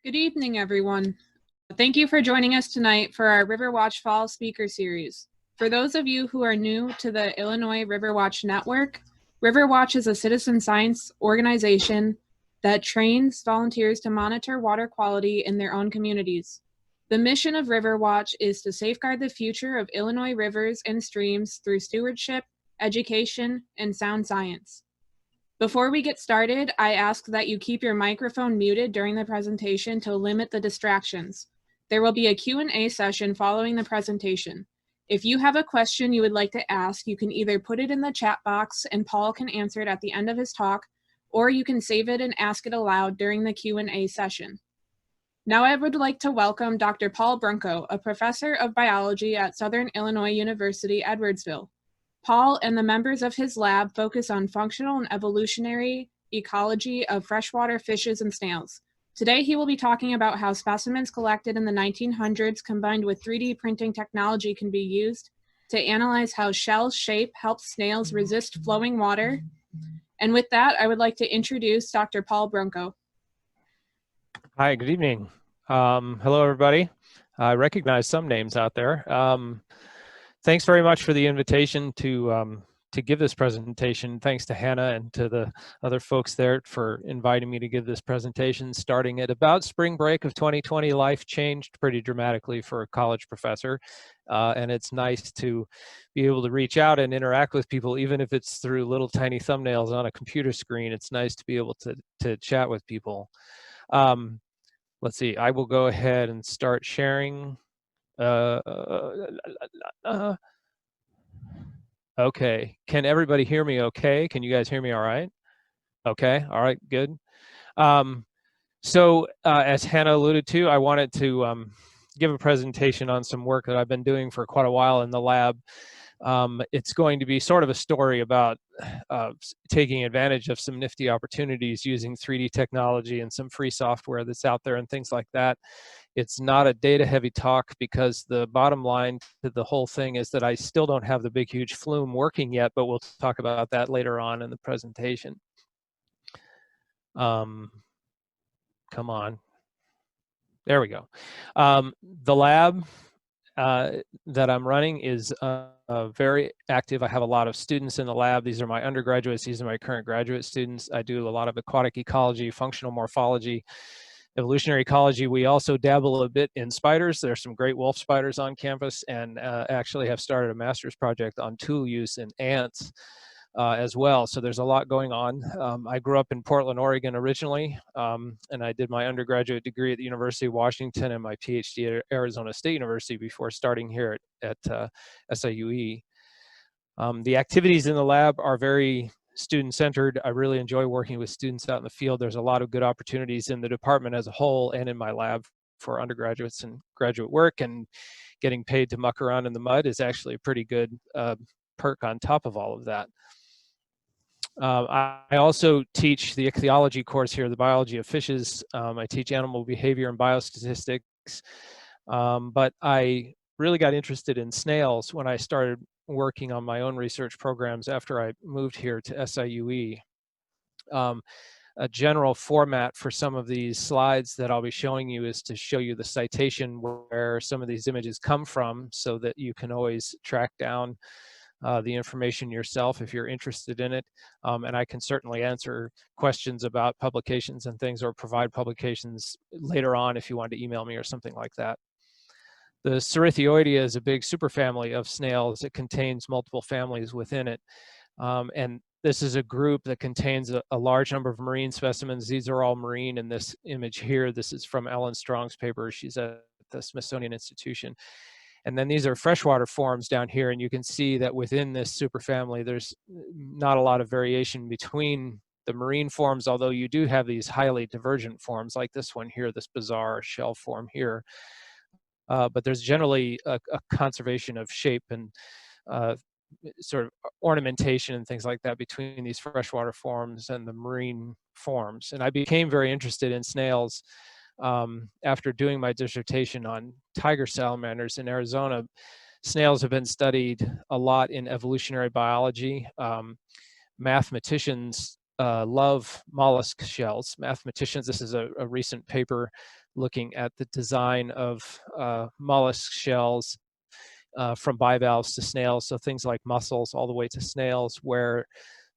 Good evening, everyone. Thank you for joining us tonight for our RiverWatch Fall Speaker Series. For those of you who are new to the Illinois RiverWatch Network, RiverWatch is a citizen science organization that trains volunteers to monitor water quality in their own communities. The mission of RiverWatch is to safeguard the future of Illinois rivers and streams through stewardship, education, and sound science. Before we get started, I ask that you keep your microphone muted during the presentation to limit the distractions. There will be a Q&A session following the presentation. If you have a question you would like to ask, you can either put it in the chat box and Paul can answer it at the end of his talk, or you can save it and ask it aloud during the Q&A session. Now I would like to welcome Dr. Paul Brunkow, a professor of biology at Southern Illinois University, Edwardsville. Paul and the members of his lab focus on functional and evolutionary ecology of freshwater fishes and snails. Today, he will be talking about how specimens collected in the 1900s combined with 3D printing technology can be used to analyze how shell shape helps snails resist flowing water. And with that, I would like to introduce Dr. Paul Brunkow. Hi, good evening. Hello, everybody. I recognize some names out there. Thanks very much for the invitation to give this presentation. Thanks to Hannah and to the other folks there for inviting me to give this presentation. Starting at about spring break of 2020, life changed pretty dramatically for a college professor. And it's nice to be able to reach out and interact with people, even if it's through little tiny thumbnails on a computer screen. It's nice to be able to chat with people. Let's see, I will go ahead and start sharing. Okay, can everybody hear me okay? Can you guys hear me all right? Okay, all right, good. So as Hannah alluded to, I wanted to give a presentation on some work that I've been doing for quite a while in the lab. It's going to be sort of a story about taking advantage of some nifty opportunities using 3D technology and some free software that's out there and things like that. It's not a data heavy talk because the bottom line to the whole thing is that I still don't have the big huge flume working yet, but we'll talk about that later on in the presentation. Come on. There we go. The lab that I'm running is very active. I have a lot of students in the lab. These are my undergraduates. These are my current graduate students. I do a lot of aquatic ecology, functional morphology, evolutionary ecology. We also dabble a bit in spiders. There's some great wolf spiders on campus, and actually have started a master's project on tool use in ants as well. So there's a lot going on. I grew up in Portland, Oregon originally, and I did my undergraduate degree at the University of Washington and my PhD at Arizona State University before starting here at SIUE. The activities in the lab are very student-centered. I really enjoy working with students out in the field. There's a lot of good opportunities in the department as a whole and in my lab for undergraduates and graduate work, and getting paid to muck around in the mud is actually a pretty good perk on top of all of that. I also teach the ichthyology course here, the biology of fishes. I teach animal behavior and biostatistics, but I really got interested in snails when I started working on my own research programs after I moved here to SIUE. A general format for some of these slides that I'll be showing you is to show you the citation where some of these images come from, so that you can always track down the information yourself if you're interested in it. And I can certainly answer questions about publications and things, or provide publications later on if you want to email me or something like that. The Cerithioidea is a big superfamily of snails. It contains multiple families within it. And this is a group that contains a large number of marine specimens. These are all marine in this image here. This is from Ellen Strong's paper. She's at the Smithsonian Institution. And then these are freshwater forms down here, and you can see that within this superfamily, there's not a lot of variation between the marine forms, although you do have these highly divergent forms like this one here, this bizarre shell form here. But there's generally a conservation of shape and sort of ornamentation and things like that between these freshwater forms and the marine forms. And I became very interested in snails after doing my dissertation on tiger salamanders in Arizona. Snails have been studied a lot in evolutionary biology. Mathematicians love mollusk shells. Mathematicians, this is a recent paper looking at the design of mollusk shells from bivalves to snails, so things like mussels all the way to snails, where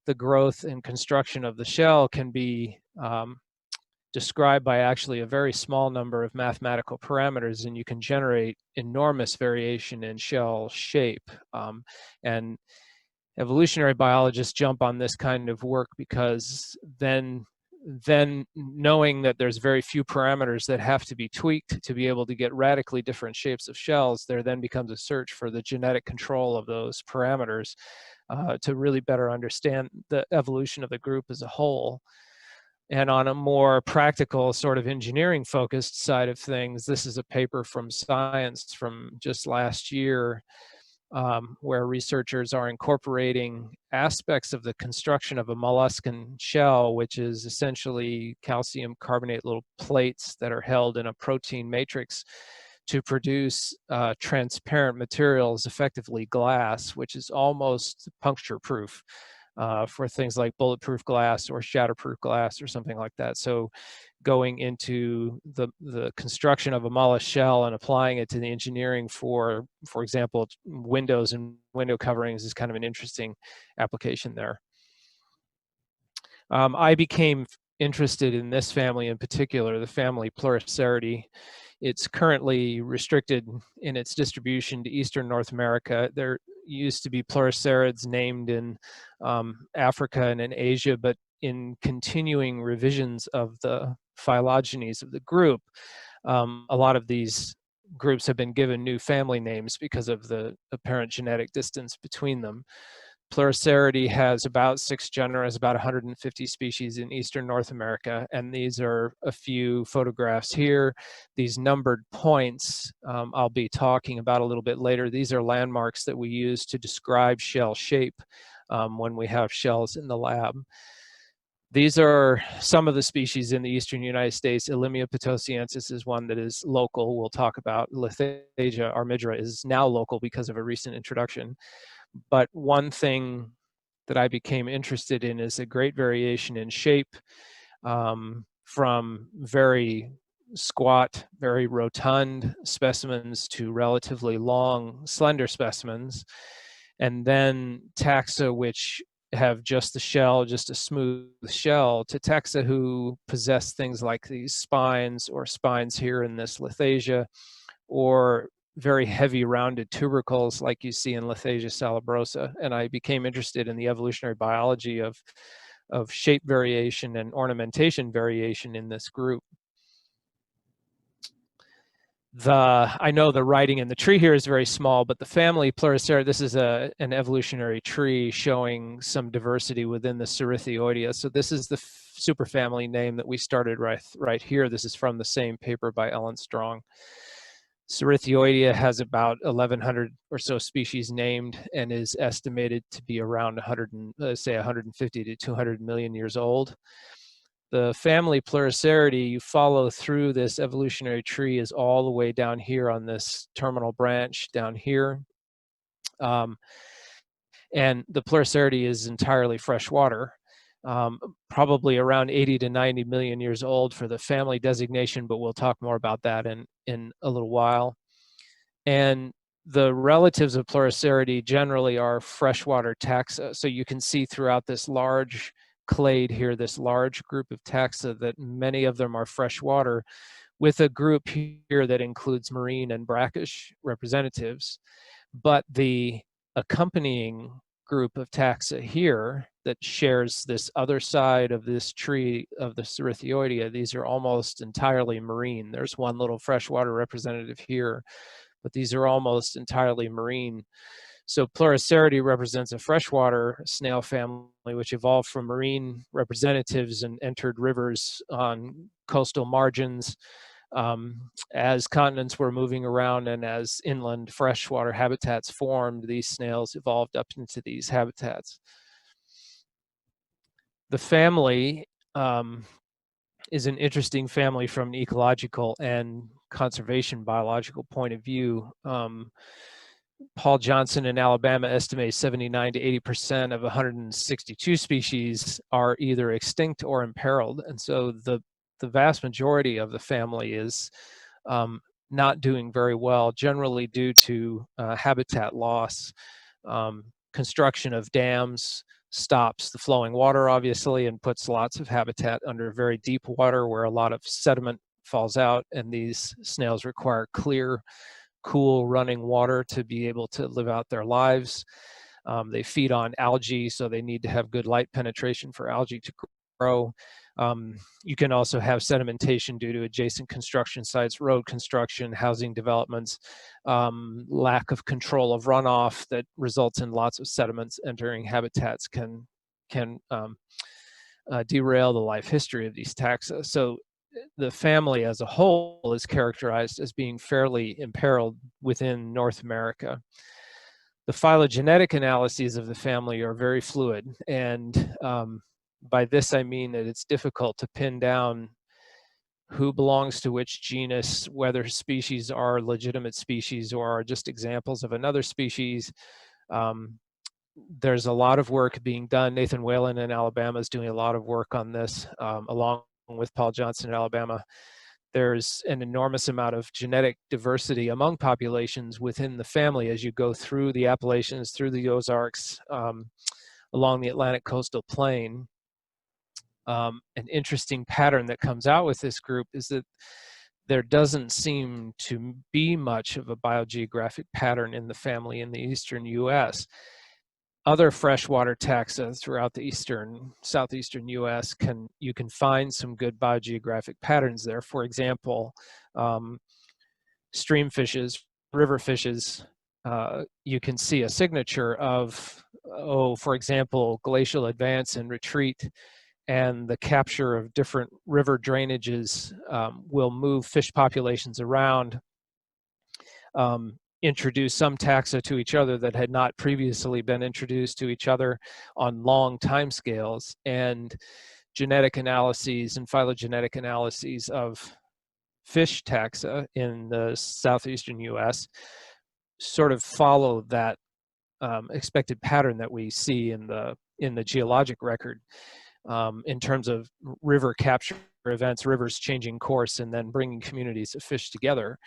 the growth and construction of the shell can be described by actually a very small number of mathematical parameters, and you can generate enormous variation in shell shape. And evolutionary biologists jump on this kind of work because then knowing that there's very few parameters that have to be tweaked to be able to get radically different shapes of shells, there then becomes a search for the genetic control of those parameters to really better understand the evolution of the group as a whole. And on a more practical sort of engineering focused side of things, this is a paper from Science from just last year, where researchers are incorporating aspects of the construction of a molluscan shell, which is essentially calcium carbonate little plates that are held in a protein matrix to produce transparent materials, effectively glass, which is almost puncture proof for things like bulletproof glass or shatterproof glass or something like that. So going into the construction of a mollusk shell and applying it to the engineering for example, windows and window coverings is kind of an interesting application there. I became interested in this family in particular, the family Pleuroceridae. It's currently restricted in its distribution to Eastern North America. There used to be Pleurocerids named in Africa and in Asia, but in continuing revisions of the phylogenies of the group, a lot of these groups have been given new family names because of the apparent genetic distance between them. Pleuroceridae has about 6 genera, about 150 species in Eastern North America, and these are a few photographs here. These numbered points I'll be talking about a little bit later. These are landmarks that we use to describe shell shape when we have shells in the lab. These are some of the species in the eastern United States. Elimia potosiensis is one that is local. We'll talk about. Lithasia armigera is now local because of a recent introduction. But one thing that I became interested in is a great variation in shape, from very squat, very rotund specimens to relatively long, slender specimens, and then taxa which have just the shell, just a smooth shell, to taxa who possess things like these spines or spines here in this Lithasia, or very heavy rounded tubercles like you see in Lithasia salabrosa. And I became interested in the evolutionary biology of shape variation and ornamentation variation in this group. I know the writing in the tree here is very small, but the family Pleurocerid, this is an evolutionary tree showing some diversity within the Cerithioidea. So this is the superfamily name that we started right here. This is from the same paper by Ellen Strong. Cerithioidea has about 1,100 or so species named and is estimated to be around 150 to 200 million years old. The family Pleuroceridae, you follow through this evolutionary tree, is all the way down here on this terminal branch down here. And the Pleuroceridae is entirely freshwater, probably around 80 to 90 million years old for the family designation, but we'll talk more about that in a little while. And the relatives of Pleuroceridae generally are freshwater taxa. So you can see throughout this large clade here, this large group of taxa, that many of them are freshwater, with a group here that includes marine and brackish representatives. But the accompanying group of taxa here that shares this other side of this tree of the Cerithioidea, these are almost entirely marine. There's one little freshwater representative here, but these are almost entirely marine. So Pleuroceridae represents a freshwater snail family which evolved from marine representatives and entered rivers on coastal margins as continents were moving around, and as inland freshwater habitats formed, these snails evolved up into these habitats. The family is an interesting family from an ecological and conservation biological point of view. Paul Johnson in Alabama estimates 79 to 80% of 162 species are either extinct or imperiled. And so the the vast majority of the family is not doing very well, generally due to habitat loss. Construction of dams stops the flowing water, obviously, and puts lots of habitat under very deep water where a lot of sediment falls out, and these snails require clear, cool running water to be able to live out their lives. They feed on algae, so they need to have good light penetration for algae to grow. You can also have sedimentation due to adjacent construction sites, road construction, housing developments, lack of control of runoff that results in lots of sediments entering habitats can derail the life history of these taxa. So the family as a whole is characterized as being fairly imperiled within North America. The phylogenetic analyses of the family are very fluid, and by this I mean that it's difficult to pin down who belongs to which genus, whether species are legitimate species or are just examples of another species. There's a lot of work being done. Nathan Whalen in Alabama is doing a lot of work on this, along with Paul Johnson in Alabama. There's an enormous amount of genetic diversity among populations within the family as you go through the Appalachians, through the Ozarks, along the Atlantic coastal plain. An interesting pattern that comes out with this group is that there doesn't seem to be much of a biogeographic pattern in the family in the eastern US. Other freshwater taxa throughout the southeastern US, you can find some good biogeographic patterns there. For example, stream fishes, river fishes, you can see a signature of, for example, glacial advance and retreat, and the capture of different river drainages will move fish populations around, introduce some taxa to each other that had not previously been introduced to each other on long time scales, and genetic analyses and phylogenetic analyses of fish taxa in the southeastern US sort of follow that expected pattern that we see in the geologic record, in terms of river capture events, rivers changing course and then bringing communities of fish together.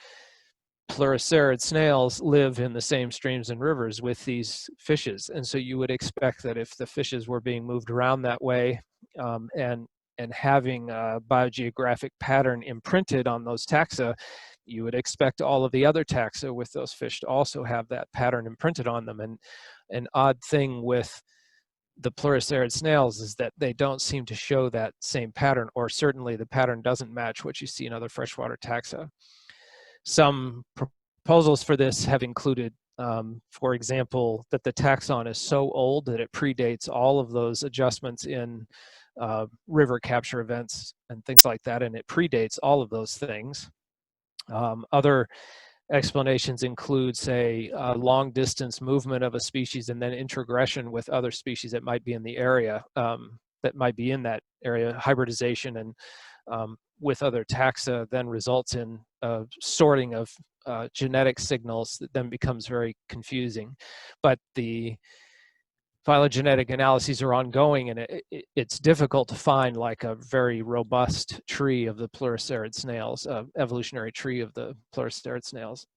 Pleurocerid snails live in the same streams and rivers with these fishes, and so you would expect that if the fishes were being moved around that way, and having a biogeographic pattern imprinted on those taxa, you would expect all of the other taxa with those fish to also have that pattern imprinted on them. And an odd thing with the Pleurocerid snails is that they don't seem to show that same pattern, or certainly the pattern doesn't match what you see in other freshwater taxa. Some proposals for this have included, for example, that the taxon is so old that it predates all of those adjustments in river capture events and things like that, and it predates all of those things. Other explanations include, say, long distance movement of a species and then introgression with other species that might be in the area, hybridization and with other taxa then results in sorting of genetic signals that then becomes very confusing. But the phylogenetic analyses are ongoing, and it's difficult to find like a very robust tree of the Pleurocerid snails, evolutionary tree of the Pleurocerid snails.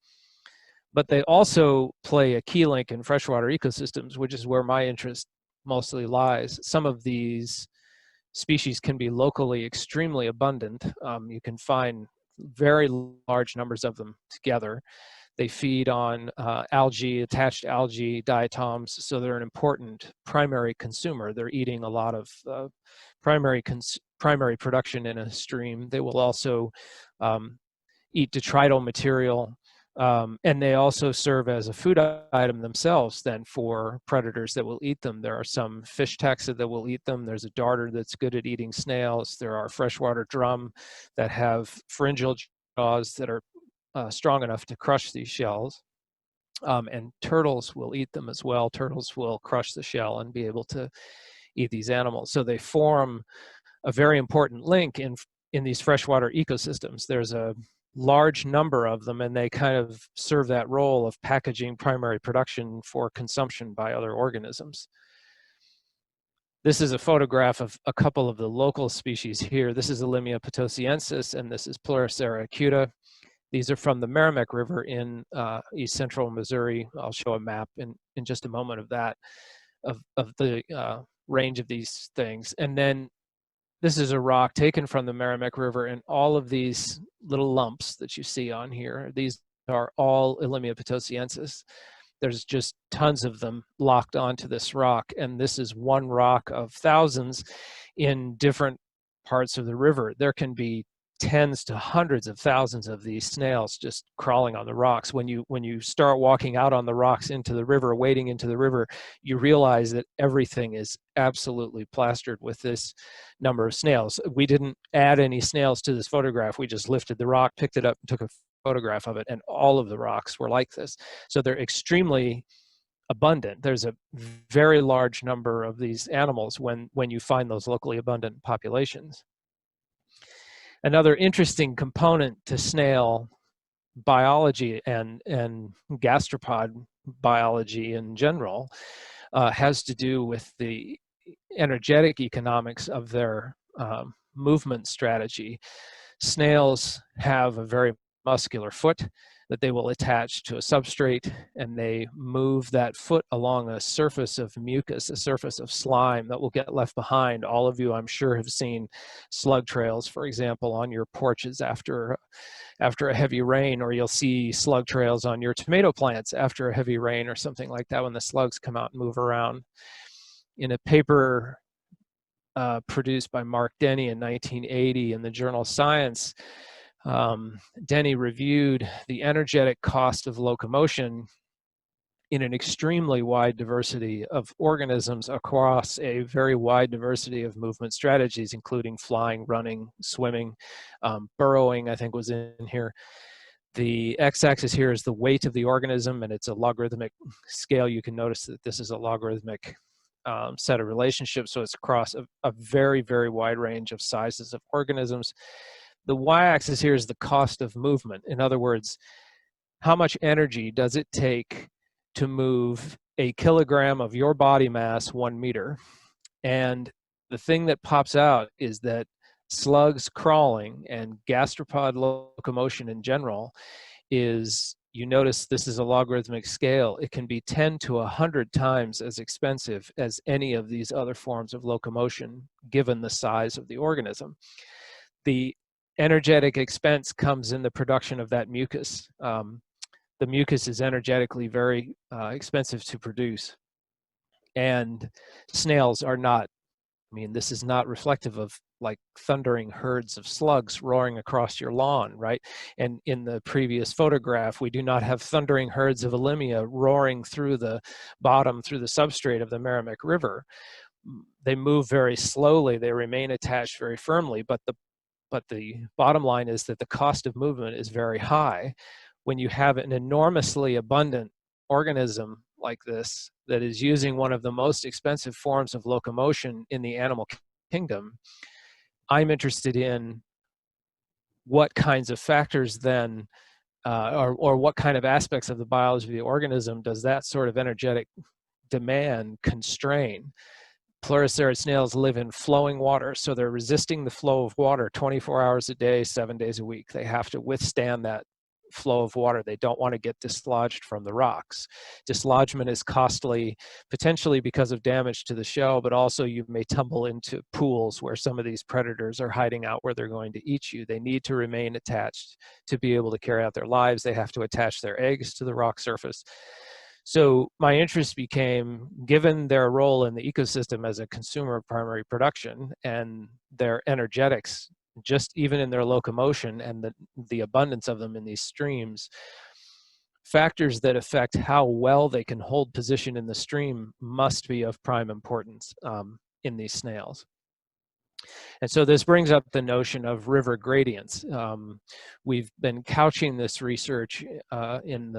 But they also play a key link in freshwater ecosystems, which is where my interest mostly lies. Some of these species can be locally extremely abundant. You can find very large numbers of them together. They feed on algae, attached algae, diatoms, so they're an important primary consumer. They're eating a lot of primary production in a stream. They will also eat detrital material, and they also serve as a food item themselves then for predators that will eat them. There are some fish taxa that will eat them. There's a darter that's good at eating snails. There are freshwater drum that have pharyngeal jaws that are strong enough to crush these shells. And turtles will eat them as well. Turtles will crush the shell and be able to eat these animals. So they form a very important link in these freshwater ecosystems. There's a large number of them, and they kind of serve that role of packaging primary production for consumption by other organisms. This is a photograph of a couple of the local species here. This is Elimia potosiensis, and this is Pleuroceridae acuta. These are from the Merrimack River in east central Missouri. I'll show a map in just a moment of that, of the range of these things. And then this is a rock taken from the Merrimack River, and all of these little lumps that you see on here, these are all Elimia potosiensis. There's just tons of them locked onto this rock, and this is one rock of thousands in different parts of the river. There can be tens to hundreds of thousands of these snails just crawling on the rocks. When you start walking out on the rocks into the river, wading into the river, you realize that everything is absolutely plastered with this number of snails. We didn't add any snails to this photograph. We just lifted the rock, picked it up, and took a photograph of it, and all of the rocks were like this. So they're extremely abundant. There's a very large number of these animals when you find those locally abundant populations. Another interesting component to snail biology and gastropod biology in general has to do with the energetic economics of their movement strategy. Snails have a very muscular foot that they will attach to a substrate, and they move that foot along a surface of mucus, a surface of slime that will get left behind. All of you, I'm sure, have seen slug trails, for example, on your porches after a heavy rain, or you'll see slug trails on your tomato plants after a heavy rain or something like that when the slugs come out and move around. In a paper produced by Mark Denny in 1980 in the journal Science, Denny reviewed the energetic cost of locomotion in an extremely wide diversity of organisms across a very wide diversity of movement strategies, including flying, running, swimming, burrowing, I think was in here. The x-axis here is the weight of the organism, and it's a logarithmic scale. You can notice that this is a logarithmic set of relationships, so it's across a very, very wide range of sizes of organisms. The y-axis here is the cost of movement. In other words, how much energy does it take to move a kilogram of your body mass 1 meter? And the thing that pops out is that slugs crawling and gastropod locomotion in general is, you notice this is a logarithmic scale. It can be 10 to 100 times as expensive as any of these other forms of locomotion, given the size of the organism. The energetic expense comes in the production of that mucus. The mucus is energetically very expensive to produce. And snails are not, I mean, this is not reflective of like thundering herds of slugs roaring across your lawn, right? And in the previous photograph, we do not have thundering herds of Elimia roaring through the bottom, through the substrate of the Merrimack River. They move very slowly, they remain attached very firmly, but the bottom line is that the cost of movement is very high. When you have an enormously abundant organism like this that is using one of the most expensive forms of locomotion in the animal kingdom, I'm interested in what kinds of factors then, or what kind of aspects of the biology of the organism does that sort of energetic demand constrain. Pleurocerid snails live in flowing water, so they're resisting the flow of water 24 hours a day, 7 days a week. They have to withstand that flow of water. They don't want to get dislodged from the rocks. Dislodgement is costly, potentially because of damage to the shell, but also you may tumble into pools where some of these predators are hiding out where they're going to eat you. They need to remain attached to be able to carry out their lives. They have to attach their eggs to the rock surface. So my interest became, given their role in the ecosystem as a consumer of primary production and their energetics, just even in their locomotion and the abundance of them in these streams, factors that affect how well they can hold position in the stream must be of prime importance in these snails. And so this brings up the notion of river gradients. We've been couching this research in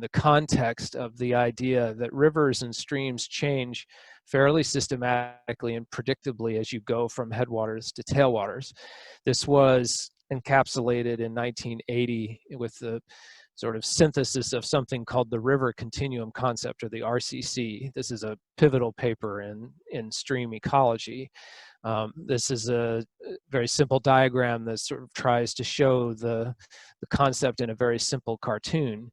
the context of the idea that rivers and streams change fairly systematically and predictably as you go from headwaters to tailwaters. This was encapsulated in 1980 with the sort of synthesis of something called the river continuum concept, or the RCC. This is a pivotal paper in stream ecology. This is a very simple diagram that sort of tries to show the concept in a very simple cartoon.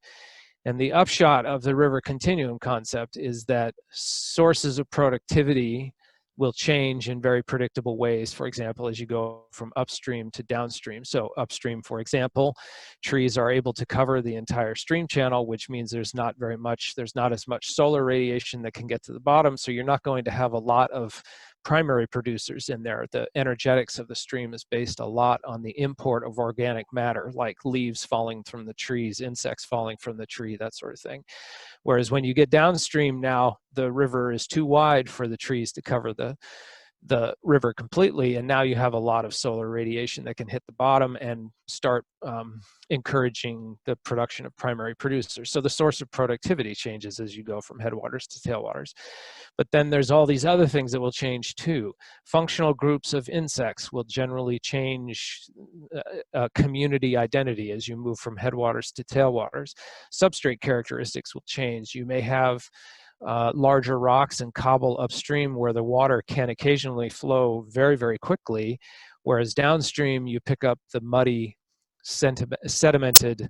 And the upshot of the river continuum concept is that sources of productivity will change in very predictable ways, for example, as you go from upstream to downstream. So upstream, for example, trees are able to cover the entire stream channel, which means there's not as much solar radiation that can get to the bottom, so you're not going to have a lot of primary producers in there. The energetics of the stream is based a lot on the import of organic matter, like leaves falling from the trees, insects falling from the tree, that sort of thing. Whereas when you get downstream now, the river is too wide for the trees to cover the river completely, and now you have a lot of solar radiation that can hit the bottom and start encouraging the production of primary producers. So the source of productivity changes as you go from headwaters to tailwaters. But then there's all these other things that will change too. Functional groups of insects will generally change community identity as you move from headwaters to tailwaters. Substrate characteristics will change. You may have larger rocks and cobble upstream where the water can occasionally flow very, very quickly, whereas downstream you pick up the muddy, sedimented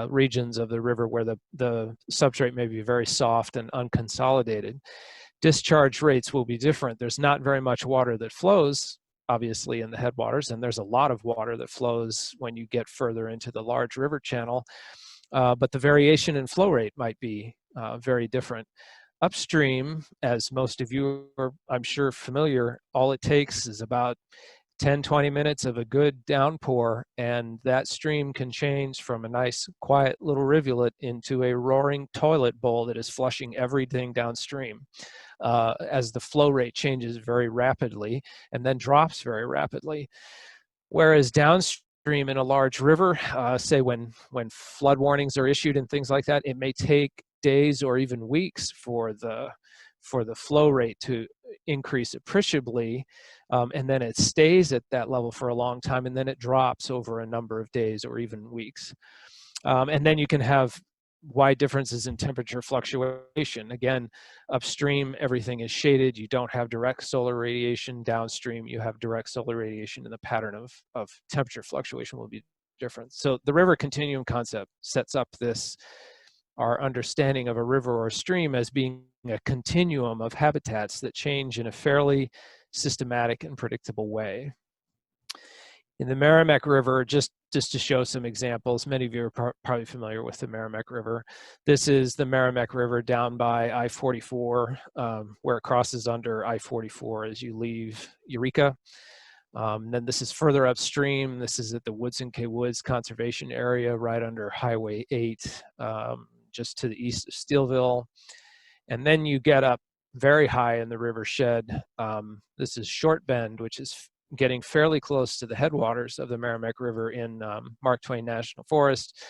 regions of the river where the substrate may be very soft and unconsolidated. Discharge rates will be different. There's not very much water that flows, obviously, in the headwaters, and there's a lot of water that flows when you get further into the large river channel, but the variation in flow rate might be very different. Upstream, as most of you are, I'm sure, familiar, all it takes is about 10-20 minutes of a good downpour, and that stream can change from a nice, quiet little rivulet into a roaring toilet bowl that is flushing everything downstream, as the flow rate changes very rapidly and then drops very rapidly. Whereas downstream in a large river, say when flood warnings are issued and things like that, it may take days or even weeks for the flow rate to increase appreciably, and then it stays at that level for a long time, and then it drops over a number of days or even weeks. And then you can have wide differences in temperature fluctuation. Again, upstream, everything is shaded. You don't have direct solar radiation. Downstream, you have direct solar radiation, and the pattern of temperature fluctuation will be different. So the river continuum concept sets up our understanding of a river or a stream as being a continuum of habitats that change in a fairly systematic and predictable way. In the Merrimack River, just to show some examples, many of you are probably familiar with the Merrimack River. This is the Merrimack River down by I-44, where it crosses under I-44 as you leave Eureka. Then this is further upstream. This is at the Woodson K. Woods Conservation Area, right under Highway 8, just to the east of Steelville. And then you get up very high in the river shed. This is Short Bend, which is getting fairly close to the headwaters of the Merrimack River in Mark Twain National Forest.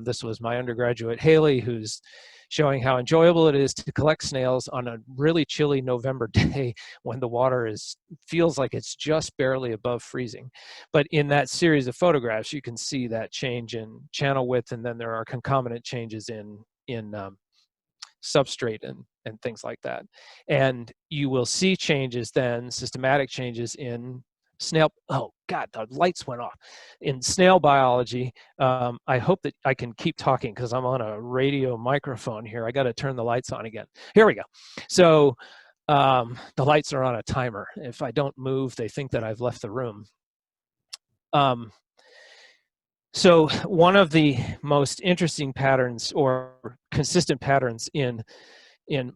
This was my undergraduate, Haley, who's showing how enjoyable it is to collect snails on a really chilly November day when the water feels like it's just barely above freezing. But in that series of photographs, you can see that change in channel width, and then there are concomitant changes in substrate and things like that. And you will see changes then, systematic changes in snail, oh God, the lights went off. In snail biology, I hope that I can keep talking because I'm on a radio microphone here. I got to turn the lights on again. Here we go. So the lights are on a timer. If I don't move, they think that I've left the room. So one of the most interesting patterns or consistent patterns in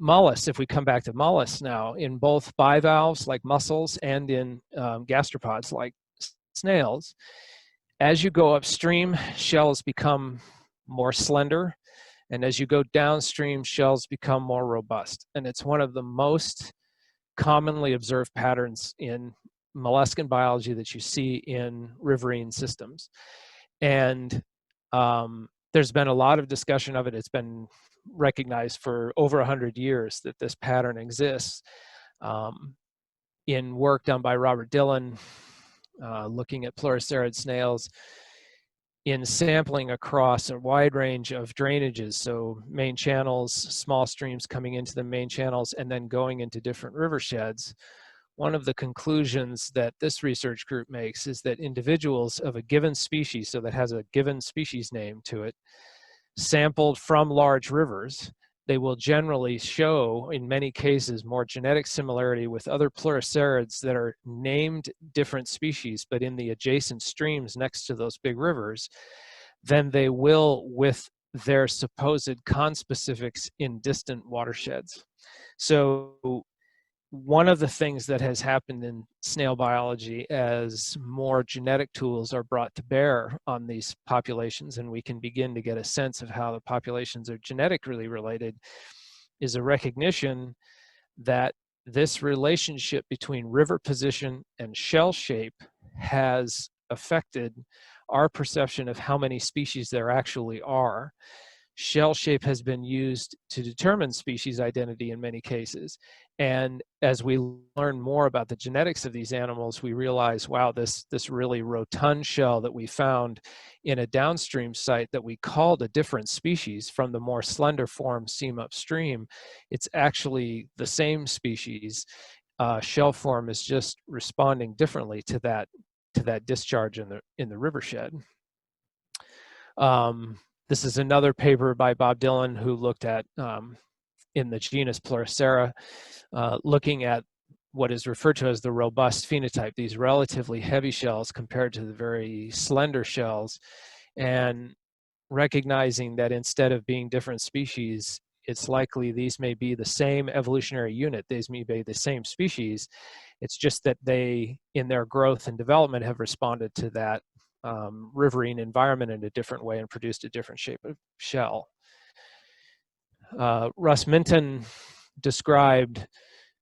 mollusks, if we come back to mollusks now, in both bivalves like mussels and in gastropods like snails, as you go upstream, shells become more slender, and as you go downstream, shells become more robust. And it's one of the most commonly observed patterns in molluscan biology that you see in riverine systems. And there's been a lot of discussion of it. It's been recognized for over 100 years that this pattern exists. In work done by Robert Dillon, looking at Pleurocerid snails, in sampling across a wide range of drainages, so main channels, small streams coming into the main channels, and then going into different riversheds, one of the conclusions that this research group makes is that individuals of a given species, so that has a given species name to it, sampled from large rivers, they will generally show, in many cases, more genetic similarity with other Pleurocerids that are named different species, but in the adjacent streams next to those big rivers, than they will with their supposed conspecifics in distant watersheds. So one of the things that has happened in snail biology as more genetic tools are brought to bear on these populations, and we can begin to get a sense of how the populations are genetically related, is a recognition that this relationship between river position and shell shape has affected our perception of how many species there actually are. Shell shape has been used to determine species identity in many cases. And as we learn more about the genetics of these animals, we realize, wow, this really rotund shell that we found in a downstream site that we called a different species from the more slender form seen upstream, it's actually the same species. Shell form is just responding differently to that discharge in the rivershed. This is another paper by Bob Dillon, who looked at, in the genus Pleurocera, looking at what is referred to as the robust phenotype, these relatively heavy shells compared to the very slender shells, and recognizing that instead of being different species, it's likely these may be the same evolutionary unit, these may be the same species. It's just that they, in their growth and development, have responded to that riverine environment in a different way and produced a different shape of shell. Russ Minton described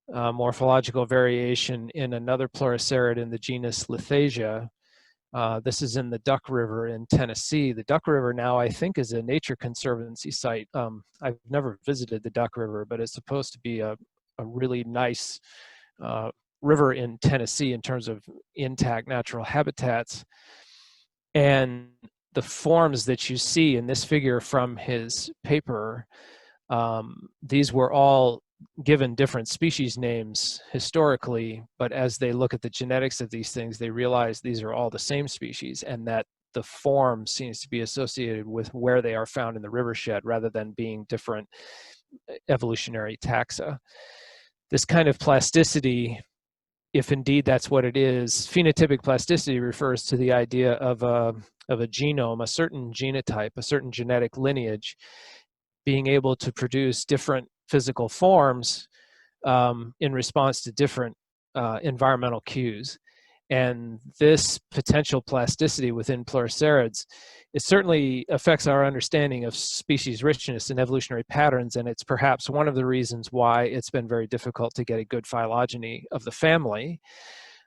morphological variation in another Pleurocerid in the genus Lithasia. This is in the Duck River in Tennessee. The Duck River now, I think, is a nature conservancy site. I've never visited the Duck River, but it's supposed to be a really nice river in Tennessee in terms of intact natural habitats. And the forms that you see in this figure from his paper, these were all given different species names historically, but as they look at the genetics of these things, they realize these are all the same species, and that the form seems to be associated with where they are found in the rivershed rather than being different evolutionary taxa. This kind of plasticity, if indeed that's what it is, phenotypic plasticity refers to the idea of a genome, a certain genotype, a certain genetic lineage, being able to produce different physical forms in response to different environmental cues. And this potential plasticity within Pleurocerids, it certainly affects our understanding of species richness and evolutionary patterns, and it's perhaps one of the reasons why it's been very difficult to get a good phylogeny of the family.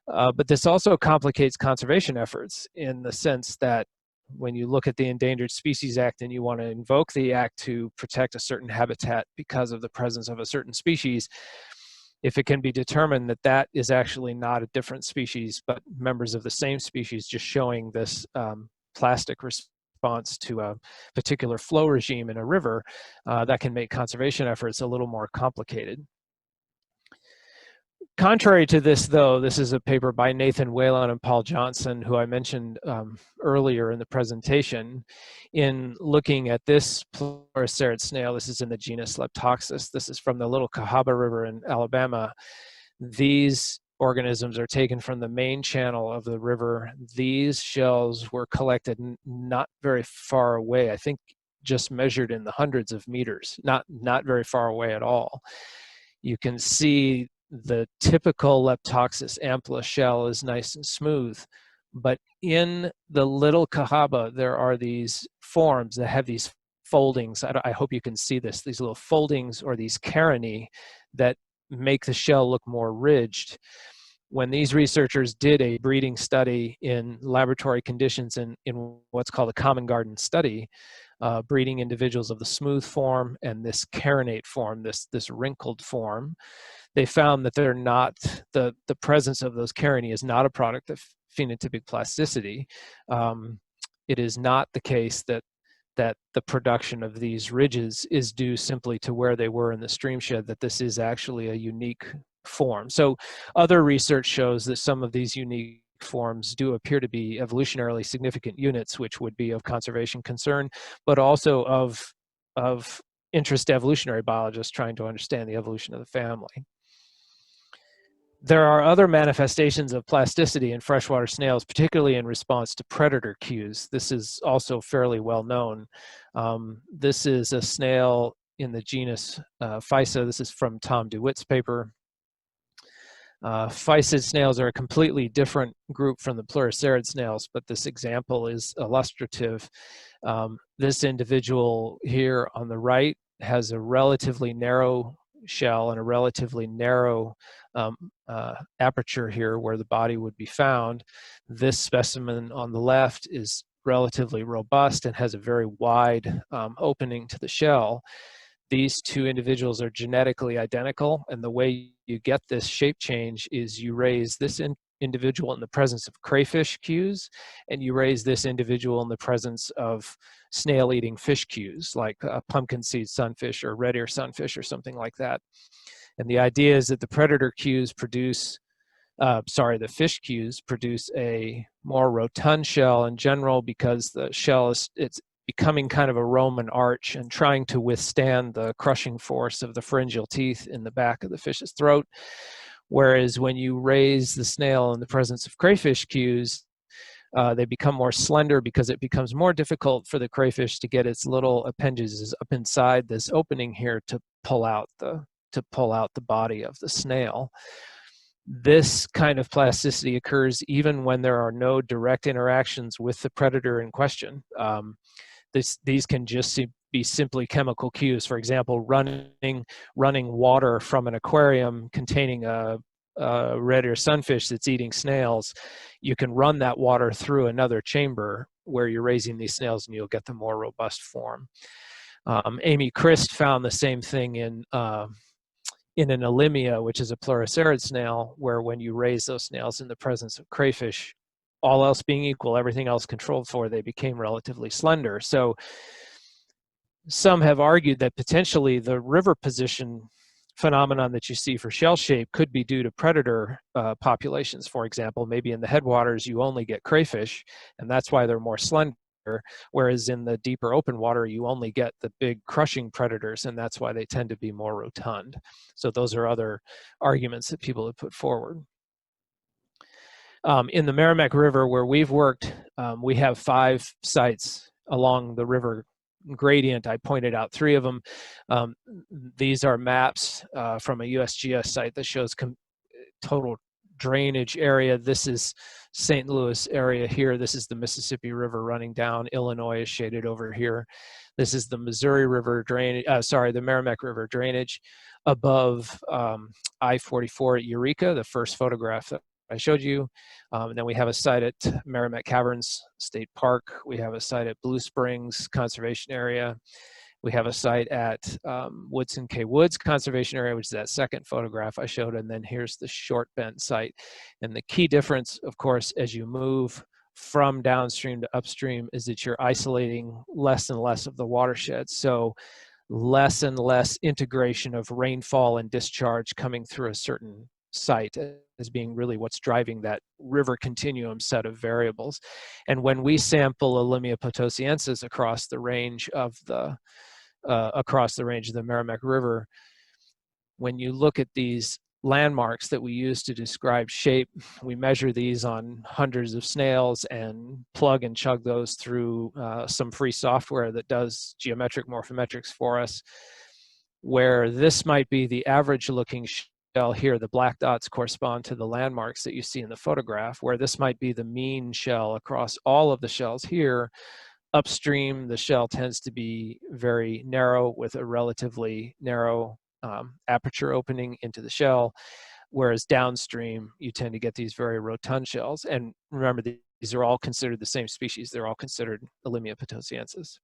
But this also complicates conservation efforts in the sense that when you look at the Endangered Species Act and you want to invoke the act to protect a certain habitat because of the presence of a certain species, if it can be determined that that is actually not a different species, but members of the same species just showing this plastic response to a particular flow regime in a river, that can make conservation efforts a little more complicated. Contrary to this, though, this is a paper by Nathan Whalen and Paul Johnson, who I mentioned earlier in the presentation, in looking at this Pleurocerid snail. This is in the genus Leptoxus. This is from the Little Cahaba River in Alabama. These organisms are taken from the main channel of the river. These shells were collected not very far away, I think just measured in the hundreds of meters, not very far away at all. You can see the typical Leptoxus ampla shell is nice and smooth, but in the Little Cahaba, there are these forms that have these foldings. I hope you can see this, these little foldings or these carinae that make the shell look more ridged. When these researchers did a breeding study in laboratory conditions in what's called a common garden study, breeding individuals of the smooth form and this carinate form, this wrinkled form, they found that they're not, the presence of those carinae is not a product of phenotypic plasticity. it is not the case that the production of these ridges is due simply to where they were in the stream shed, that this is actually a unique form. So other research shows that some of these unique forms do appear to be evolutionarily significant units, which would be of conservation concern, but also of interest to evolutionary biologists trying to understand the evolution of the family. There are other manifestations of plasticity in freshwater snails, particularly in response to predator cues. This is also fairly well known. This is a snail in the genus Physa. This is from Tom DeWitt's paper. Physid snails are a completely different group from the Pleurocerid snails, but this example is illustrative. This individual here on the right has a relatively narrow shell and a relatively narrow aperture here where the body would be found. This specimen on the left is relatively robust and has a very wide opening to the shell. These two individuals are genetically identical, and the way you get this shape change is you raise this individual in the presence of crayfish cues, and you raise this individual in the presence of snail-eating fish cues, like pumpkin seed sunfish or red ear sunfish or something like that. And the idea is that the predator cues produce, the fish cues produce a more rotund shell in general, because the shell it's becoming kind of a Roman arch and trying to withstand the crushing force of the pharyngeal teeth in the back of the fish's throat. Whereas when you raise the snail in the presence of crayfish cues, they become more slender because it becomes more difficult for the crayfish to get its little appendages up inside this opening here to pull out the body of the snail. This kind of plasticity occurs even when there are no direct interactions with the predator in question. These can just be simply chemical cues. For example, running water from an aquarium containing a red ear sunfish that's eating snails. You can run that water through another chamber where you're raising these snails, and you'll get the more robust form. Amy Christ found the same thing in an Elimia, which is a Pleurocerid snail, where when you raise those snails in the presence of crayfish, all else being equal, everything else controlled for, they became relatively slender. So some have argued that potentially the river position phenomenon that you see for shell shape could be due to predator populations. For example, maybe in the headwaters you only get crayfish, and that's why they're more slender, whereas in the deeper open water you only get the big crushing predators, and that's why they tend to be more rotund. So those are other arguments that people have put forward. In the Merrimack River, where we've worked, we have 5 sites along the river gradient. I pointed out 3 of them. These are maps from a USGS site that shows total drainage area. This is St. Louis area here. This is the Mississippi River running down. Illinois is shaded over here. This is the Missouri River drainage, the Merrimack River drainage above I-44 at Eureka, the first photograph that I showed you. And then we have a site at Merrimack Caverns State Park. We have a site at Blue Springs Conservation Area. We have a site at Woodson K. Woods Conservation Area, which is that second photograph I showed. And then here's the Short Bend site. And the key difference, of course, as you move from downstream to upstream, is that you're isolating less and less of the watershed. So less and less integration of rainfall and discharge coming through a certain site as being really what's driving that river continuum set of variables. And when we sample Elimia potosiensis across the range of the Merrimack River, when you look at these landmarks that we use to describe shape, we measure these on hundreds of snails and plug and chug those through some free software that does geometric morphometrics for us, where this might be the average looking shell here. The black dots correspond to the landmarks that you see in the photograph, where this might be the mean shell across all of the shells here. Upstream, the shell tends to be very narrow with a relatively narrow aperture opening into the shell, whereas downstream, you tend to get these very rotund shells. And remember, these are all considered the same species. They're all considered Elimia potosiensis.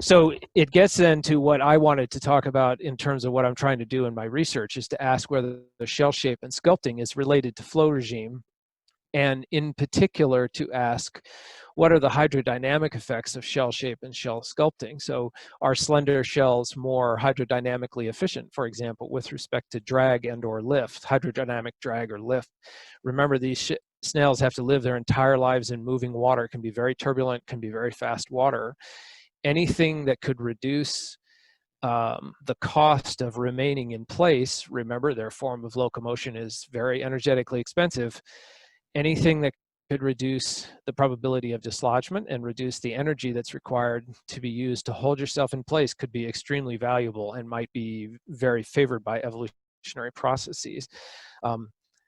So it gets then to what I wanted to talk about in terms of what I'm trying to do in my research, is to ask whether the shell shape and sculpting is related to flow regime and in particular to ask, what are the hydrodynamic effects of shell shape and shell sculpting? So are slender shells more hydrodynamically efficient, for example, with respect to drag and or lift, hydrodynamic drag or lift? Remember, these snails have to live their entire lives in moving water. It can be very turbulent, can be very fast water. Anything that could reduce the cost of remaining in place, remember their form of locomotion is very energetically expensive, anything that could reduce the probability of dislodgement and reduce the energy that's required to be used to hold yourself in place could be extremely valuable and might be very favored by evolutionary processes.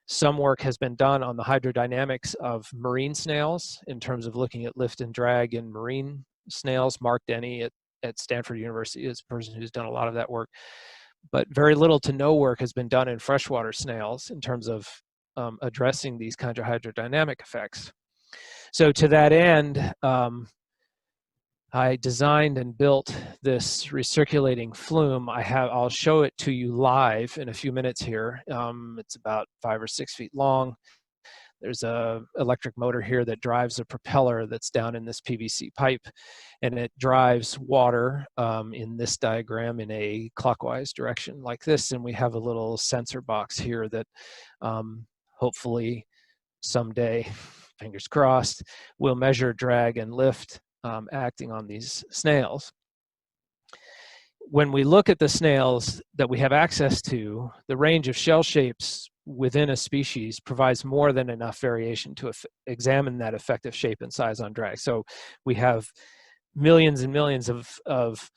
Some work has been done on the hydrodynamics of marine snails in terms of looking at lift and drag in marine snails. Mark Denny at Stanford University is a person who's done a lot of that work. But very little to no work has been done in freshwater snails in terms of addressing these kinds of hydrodynamic effects. So to that end, I designed and built this recirculating flume. I'll show it to you live in a few minutes here. It's about 5 or 6 feet long. There's a electric motor here that drives a propeller that's down in this PVC pipe, and it drives water in this diagram in a clockwise direction like this. And we have a little sensor box here that hopefully someday, fingers crossed, will measure drag and lift acting on these snails. When we look at the snails that we have access to, the range of shell shapes within a species provides more than enough variation to examine that effective shape and size on drag. So we have millions and millions of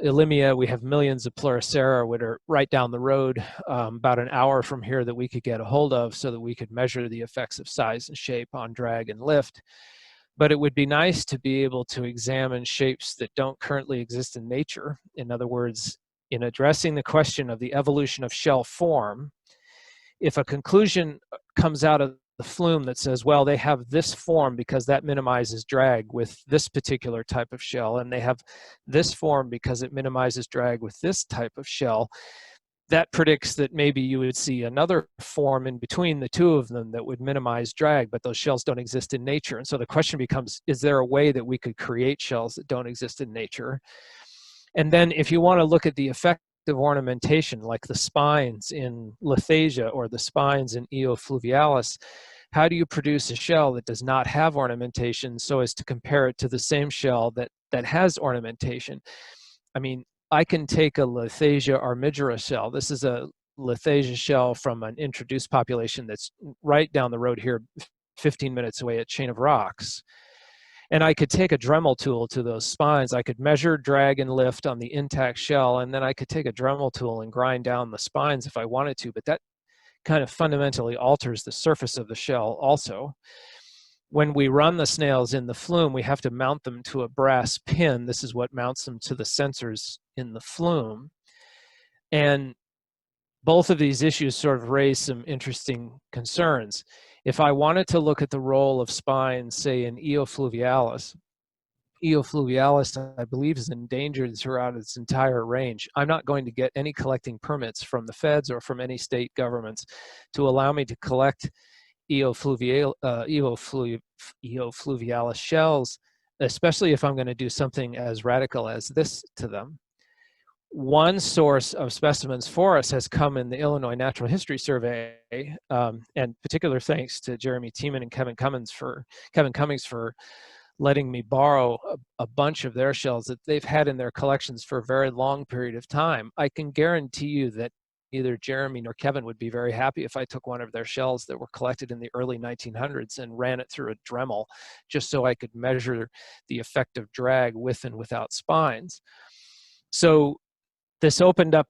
Elimia, we have millions of Pleuroceridae, which are right down the road, about an hour from here, that we could get a hold of so that we could measure the effects of size and shape on drag and lift. But it would be nice to be able to examine shapes that don't currently exist in nature. In other words, in addressing the question of the evolution of shell form, if a conclusion comes out of the flume that says, well, they have this form because that minimizes drag with this particular type of shell, and they have this form because it minimizes drag with this type of shell, that predicts that maybe you would see another form in between the two of them that would minimize drag, but those shells don't exist in nature. And so the question becomes, is there a way that we could create shells that don't exist in nature? And then if you want to look at the effect of ornamentation, like the spines in Lithasia or the spines in Eofluvialis, how do you produce a shell that does not have ornamentation so as to compare it to the same shell that has ornamentation? I mean, I can take a Lithasia armigera shell. This is a Lithasia shell from an introduced population that's right down the road here, 15 minutes away at Chain of Rocks. And I could take a Dremel tool to those spines. I could measure drag and lift on the intact shell, and then I could take a Dremel tool and grind down the spines if I wanted to, but that kind of fundamentally alters the surface of the shell also. When we run the snails in the flume, we have to mount them to a brass pin. This is what mounts them to the sensors in the flume. And both of these issues sort of raise some interesting concerns. If I wanted to look at the role of spines, say in Eofluvialis, I believe, is endangered throughout its entire range. I'm not going to get any collecting permits from the feds or from any state governments to allow me to collect Eofluvialis shells, especially if I'm going to do something as radical as this to them. One source of specimens for us has come in the Illinois Natural History Survey, and particular thanks to Jeremy Tiemann and Kevin Cummings for letting me borrow a bunch of their shells that they've had in their collections for a very long period of time. I can guarantee you that neither Jeremy nor Kevin would be very happy if I took one of their shells that were collected in the early 1900s and ran it through a Dremel just so I could measure the effect of drag with and without spines. So this opened up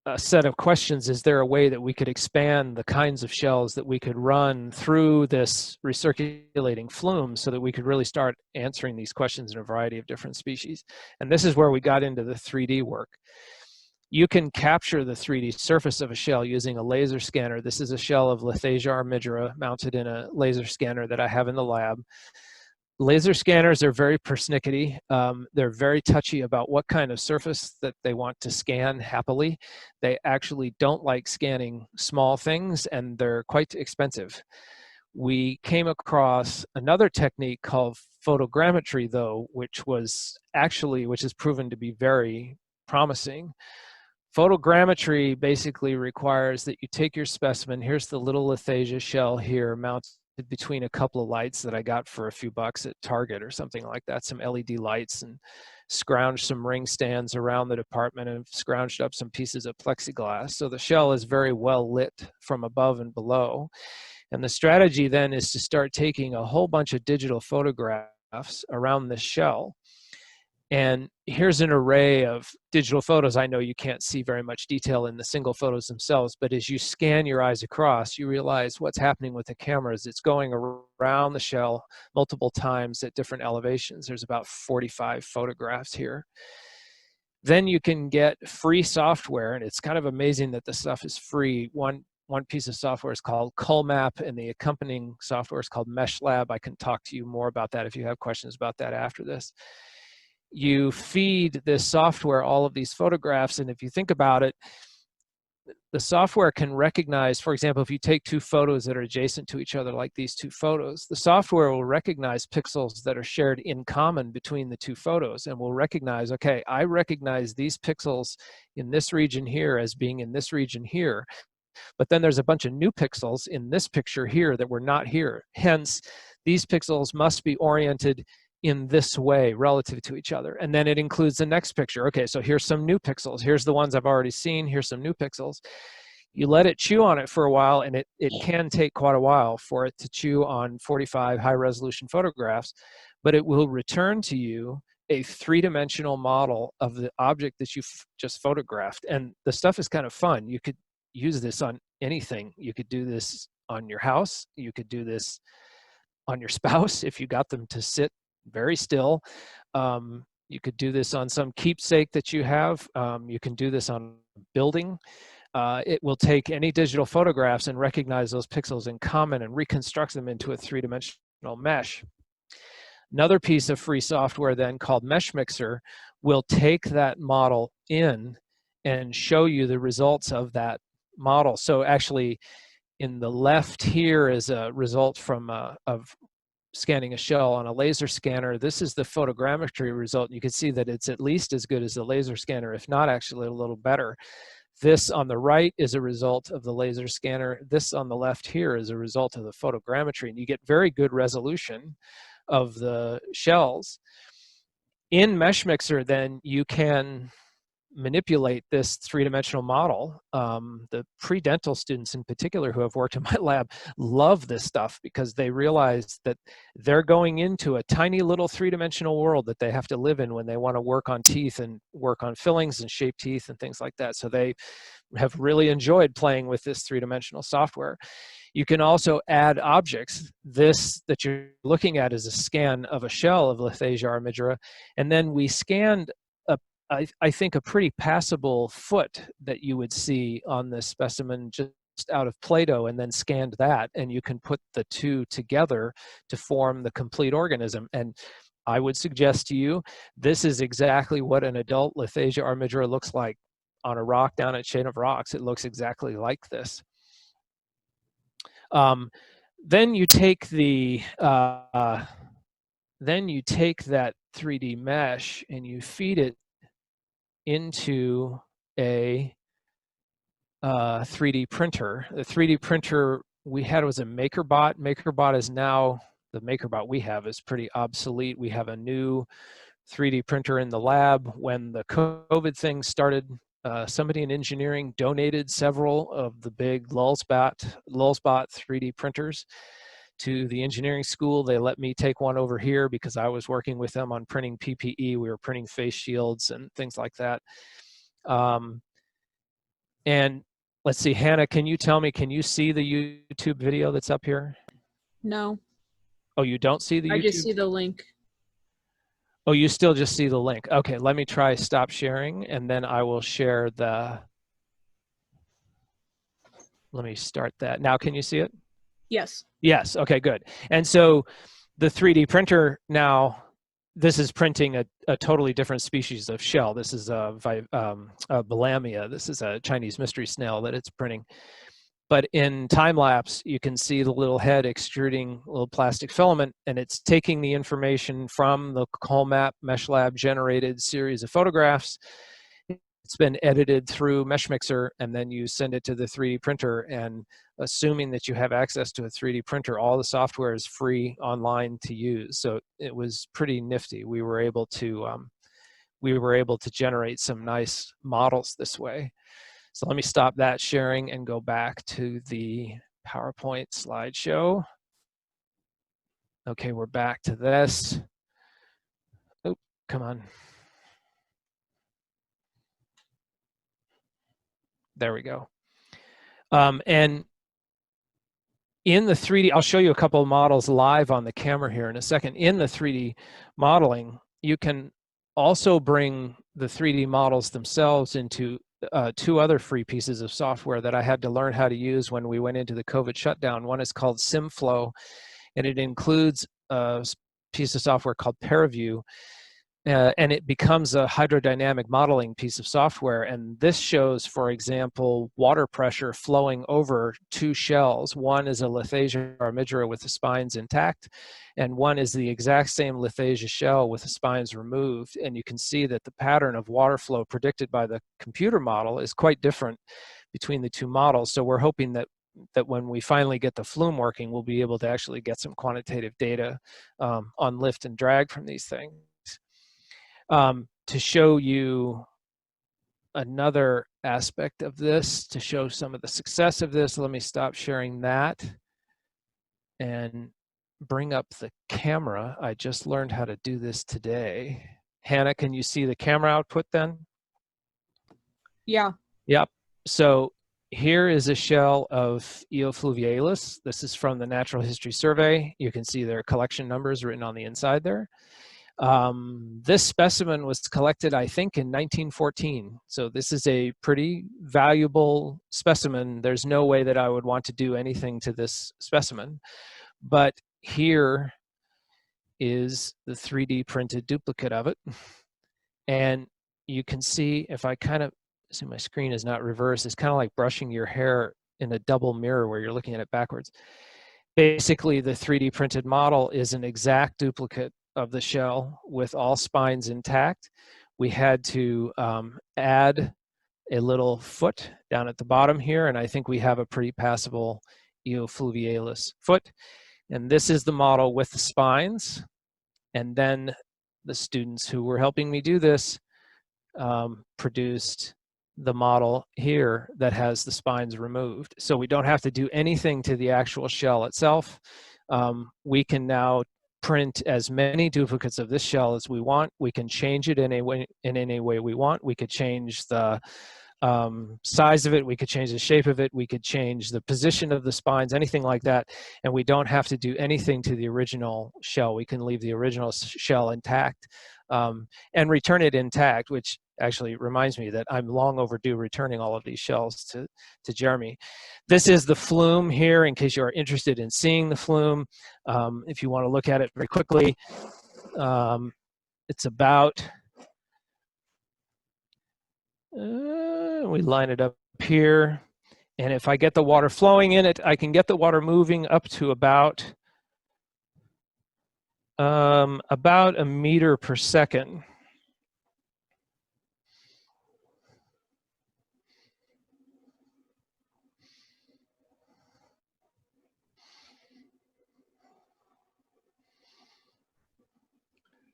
a set of questions. Is there a way that we could expand the kinds of shells that we could run through this recirculating flume so that we could really start answering these questions in a variety of different species? And this is where we got into the 3D work. You can capture the 3D surface of a shell using a laser scanner. This is a shell of Lithasia armigera mounted in a laser scanner that I have in the lab. Laser scanners are very persnickety. They're very touchy about what kind of surface that they want to scan happily. They actually don't like scanning small things, and they're quite expensive. We came across another technique called photogrammetry, though, which has proven to be very promising. Photogrammetry basically requires that you take your specimen. Here's the little Lithasia shell here, mounted between a couple of lights that I got for a few bucks at Target or something like that, some LED lights, and scrounged some ring stands around the department and scrounged up some pieces of plexiglass. So the shell is very well lit from above and below. And the strategy then is to start taking a whole bunch of digital photographs around this shell. And here's an array of digital photos. I know you can't see very much detail in the single photos themselves, but as you scan your eyes across, you realize what's happening with the camera is it's going around the shell multiple times at different elevations. There's about 45 photographs here. Then you can get free software, and it's kind of amazing that the stuff is free. One piece of software is called CullMap, and the accompanying software is called MeshLab. I can talk to you more about that if you have questions about that after this. You feed this software all of these photographs, and if you think about it, the software can recognize, for example, if you take two photos that are adjacent to each other, like these two photos, the software will recognize pixels that are shared in common between the two photos, and will recognize, okay, I recognize these pixels in this region here as being in this region here, but then there's a bunch of new pixels in this picture here that were not here. Hence, these pixels must be oriented in this way relative to each other. And then it includes the next picture. Okay, so here's some new pixels. Here's the ones I've already seen. Here's some new pixels. You let it chew on it for a while, and it can take quite a while for it to chew on 45 high-resolution photographs, but it will return to you a three-dimensional model of the object that you just photographed. And the stuff is kind of fun. You could use this on anything. You could do this on your house. You could do this on your spouse if you got them to sit very still. You could do this on some keepsake that you have. You can do this on a building. It will take any digital photographs and recognize those pixels in common and reconstruct them into a three-dimensional mesh. Another piece of free software then called Mesh Mixer will take that model in and show you the results of that model. So actually in the left here is a result from of scanning a shell on a laser scanner. This is the photogrammetry result. You can see that it's at least as good as the laser scanner, if not actually a little better. This on the right is a result of the laser scanner. This on the left here is a result of the photogrammetry, and you get very good resolution of the shells. In Mesh Mixer, then, you can manipulate this three-dimensional model. The pre-dental students in particular who have worked in my lab love this stuff because they realize that they're going into a tiny little three-dimensional world that they have to live in when they want to work on teeth and work on fillings and shape teeth and things like that. So they have really enjoyed playing with this three-dimensional software. You can also add objects. This that you're looking at is a scan of a shell of Lithasia armigera, and then we scanned I think a pretty passable foot that you would see on this specimen just out of Play-Doh, and then scanned that, and you can put the two together to form the complete organism. And I would suggest to you, this is exactly what an adult Lithasia armigera looks like on a rock down at Chain of Rocks. It looks exactly like this. Then you take that 3D mesh and you feed it into a 3D printer. The 3D printer we had was a MakerBot. MakerBot is now, the MakerBot we have is pretty obsolete. We have a new 3D printer in the lab. When the COVID thing started, somebody in engineering donated several of the big Lulzbot 3D printers to the engineering school. They let me take one over here because I was working with them on printing PPE. We were printing face shields and things like that. And let's see, Hannah, can you tell me, can you see the YouTube video that's up here? No. Oh, you don't see the YouTube? I just see the link. Oh, you still just see the link. Okay, let me try stop sharing, and then I will share the, let me start that. Now, can you see it? Yes. Yes, okay, good. And so the 3D printer now, this is printing a totally different species of shell. This is a Balamia. This is a Chinese mystery snail that it's printing. But in time lapse, you can see the little head extruding a little plastic filament, and it's taking the information from the Colmap Mesh Lab generated series of photographs. It's been edited through Mesh Mixer, and then you send it to the 3D printer, and assuming that you have access to a 3D printer, all the software is free online to use. So it was pretty nifty. We were able to generate some nice models this way. So let me stop that sharing and go back to the PowerPoint slideshow. Okay, we're back to this. Oh, come on. There we go. And in the 3D, I'll show you a couple of models live on the camera here in a second. In the 3D modeling, you can also bring the 3D models themselves into two other free pieces of software that I had to learn how to use when we went into the COVID shutdown. One is called SimFlow, and it includes a piece of software called ParaView, and it becomes a hydrodynamic modeling piece of software. And this shows, for example, water pressure flowing over two shells. One is a Lithasia armigera with the spines intact, and one is the exact same Lithasia shell with the spines removed. And you can see that the pattern of water flow predicted by the computer model is quite different between the two models. So we're hoping that when we finally get the flume working, we'll be able to actually get some quantitative data on lift and drag from these things. To show you another aspect of this, to show some of the success of this, let me stop sharing that and bring up the camera. I just learned how to do this today. Hannah, can you see the camera output then? Yeah. Yep. So here is a shell of Eofluvialis. This is from the Natural History Survey. You can see their collection numbers written on the inside there. This specimen was collected, I think, in 1914. So this is a pretty valuable specimen. There's no way that I would want to do anything to this specimen. But here is the 3D printed duplicate of it. And you can see, if I kind of see my screen is not reversed, it's kind of like brushing your hair in a double mirror where you're looking at it backwards. Basically, the 3D printed model is an exact duplicate of the shell with all spines intact. We had to add a little foot down at the bottom here, and I think we have a pretty passable Eofluvialis foot. And this is the model with the spines. And then the students who were helping me do this produced the model here that has the spines removed. So we don't have to do anything to the actual shell itself. We can now print as many duplicates of this shell as we want. We can change it in any way we want. We could change the size of it. We could change the shape of it. We could change the position of the spines, anything like that. And we don't have to do anything to the original shell. We can leave the original shell intact and return it intact, which actually reminds me that I'm long overdue returning all of these shells to Jeremy. This is the flume here, in case you are interested in seeing the flume. If you want to look at it very quickly, it's about, we line it up here. And if I get the water flowing in it, I can get the water moving up to about a meter per second.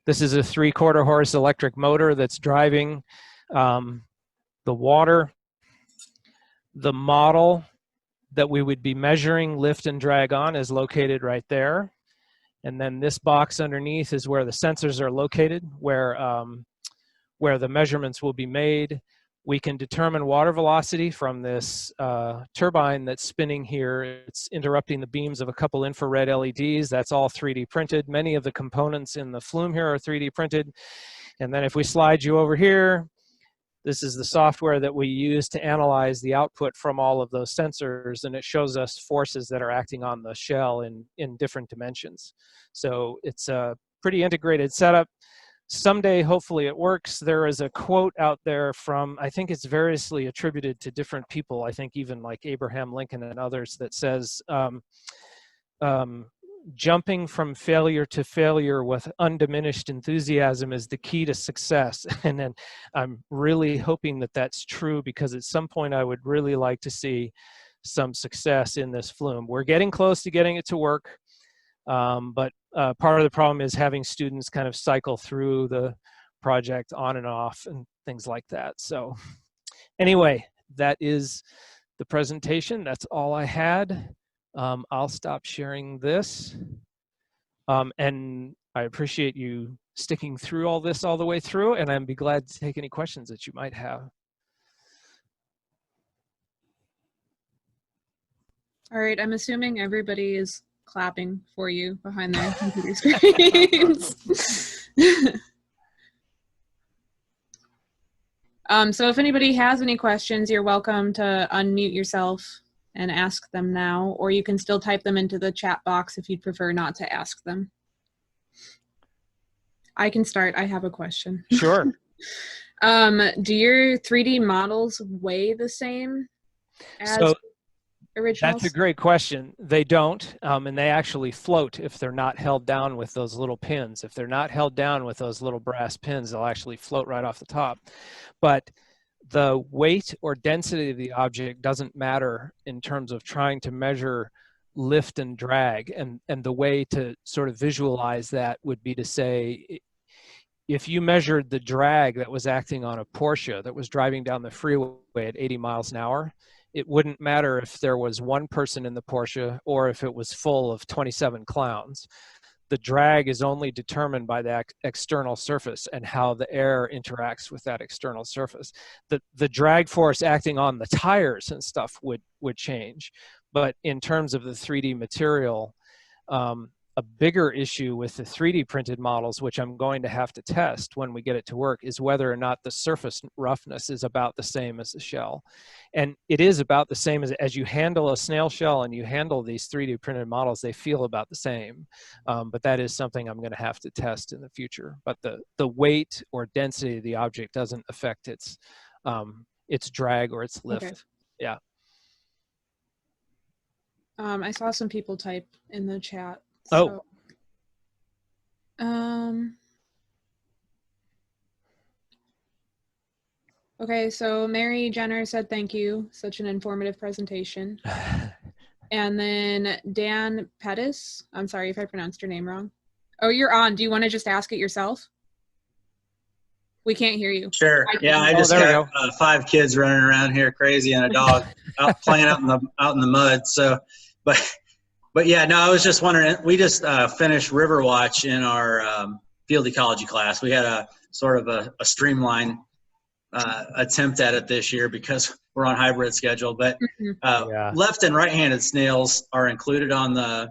This is a 3/4 horse electric motor that's driving the water. The model that we would be measuring lift and drag on is located right there. And then this box underneath is where the sensors are located, where the measurements will be made. We can determine water velocity from this turbine that's spinning here. It's interrupting the beams of a couple infrared LEDs. That's all 3D printed. Many of the components in the flume here are 3D printed. And then if we slide you over here, this is the software that we use to analyze the output from all of those sensors, and it shows us forces that are acting on the shell in different dimensions. So it's a pretty integrated setup. someday, hopefully it works. There is a quote out there from, I think it's variously attributed to different people, I think even like Abraham Lincoln and others, that says, jumping from failure to failure with undiminished enthusiasm is the key to success. And then I'm really hoping that that's true, because at some point I would really like to see some success in this flume. We're getting close to getting it to work, but part of the problem is having students kind of cycle through the project on and off and things like that. So anyway, that is the presentation. That's all I had. I'll stop sharing this. And I appreciate you sticking through all this all the way through, and I'd be glad to take any questions that you might have. All right, I'm assuming everybody is clapping for you behind their computer screens. So if anybody has any questions, you're welcome to unmute yourself and ask them now, or you can still type them into the chat box if you'd prefer not to ask them. I can start. I have a question. Sure. Do your 3D models weigh the same as originals? That's a great question. They don't, and they actually float if they're not held down with those little pins. If they're not held down with those little brass pins, they'll actually float right off the top. But the weight or density of the object doesn't matter in terms of trying to measure lift and drag. And the way to sort of visualize that would be to say, if you measured the drag that was acting on a Porsche that was driving down the freeway at 80 miles an hour, it wouldn't matter if there was one person in the Porsche or if it was full of 27 clowns. The drag is only determined by the external surface and how the air interacts with that external surface. The drag force acting on the tires and stuff would change. But in terms of the 3D material, a bigger issue with the 3D printed models, which I'm going to have to test when we get it to work, is whether or not the surface roughness is about the same as the shell. And it is about the same as you handle a snail shell and you handle these 3D printed models, they feel about the same. But that is something I'm going to have to test in the future. But the weight or density of the object doesn't affect its drag or its lift. Okay. Yeah. I saw some people type in the chat. So, okay, so Mary Jenner said thank you. Such an informative presentation. And then Dan Pettis, I'm sorry if I pronounced your name wrong. Oh, you're on. Do you want to just ask it yourself? We can't hear you. Sure. Yeah, I just got 5 kids running around here crazy and a dog out playing out in the mud. So, but yeah, no, I was just wondering, we just finished RiverWatch in our field ecology class. We had a sort of a streamlined attempt at it this year because we're on hybrid schedule, but left and right-handed snails are included on the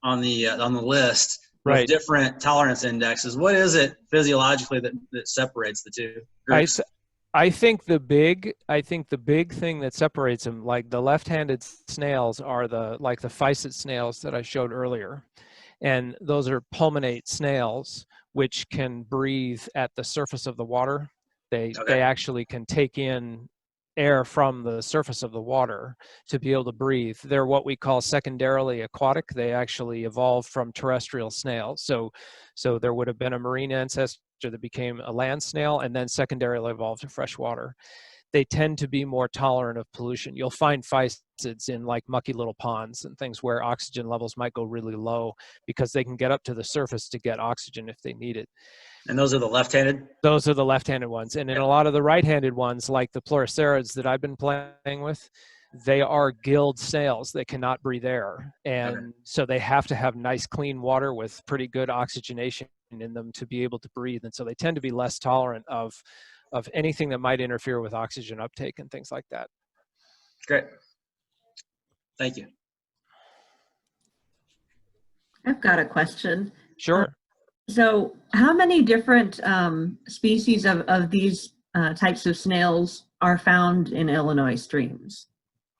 list with different tolerance indexes. What is it physiologically that separates the two groups? I think the big thing that separates them, like the left-handed snails, are the physit snails that I showed earlier, and those are pulmonate snails which can breathe at the surface of the water. They actually can take in air from the surface of the water to be able to breathe. They're what we call secondarily aquatic. They actually evolved from terrestrial snails. So there would have been a marine ancestor that became a land snail and then secondarily evolved to freshwater. They tend to be more tolerant of pollution. You'll find physids in like mucky little ponds and things where oxygen levels might go really low because they can get up to the surface to get oxygen if they need it. And those are the left-handed? Those are the left-handed ones. And in a lot of the right-handed ones, like the Pleurocerids that I've been playing with, they are gilled snails. They cannot breathe air. And so they have to have nice, clean water with pretty good oxygenation in them to be able to breathe. And so they tend to be less tolerant of anything that might interfere with oxygen uptake and things like that. Great. Thank you. I've got a question. Sure. So how many different species of these types of snails are found in Illinois streams?